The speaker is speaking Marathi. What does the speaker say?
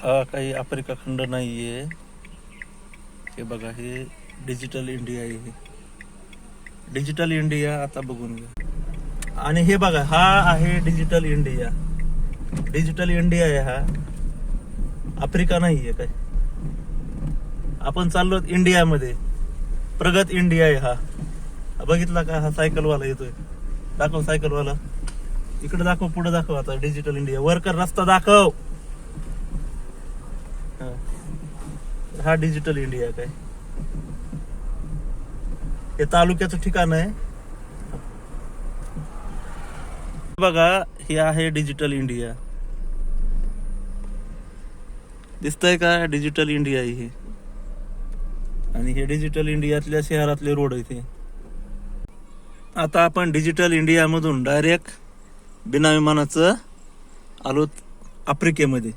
हा काही आफ्रिका खंड नाहीये. हे बघा, हे डिजिटल इंडिया आहे. हे डिजिटल इंडिया आता बघून घ्या. आणि हे बघा, हा आहे डिजिटल इंडिया. डिजिटल इंडिया आहे हा, आफ्रिका नाहीये काय. आपण चाललो इंडियामध्ये. प्रगत इंडिया आहे हा. बघितला का, हा सायकलवाला येतोय. दाखव सायकलवाला, इकडे दाखव, पुढे दाखव. आता डिजिटल इंडिया. वर्कर रस्ता दाखव. हा डिजिटल इंडिया काय. हे तालुक्याचं ठिकाण आहे बघा. हे आहे डिजिटल इंडिया. दिसतंय का, डिजिटल इंडिया आहे हे. आणि हे डिजिटल इंडियातल्या शहरातले रोड आहेत हे. आता आपण डिजिटल इंडिया मधून डायरेक्ट बिना विमानाचं आलो आफ्रिकेमध्ये.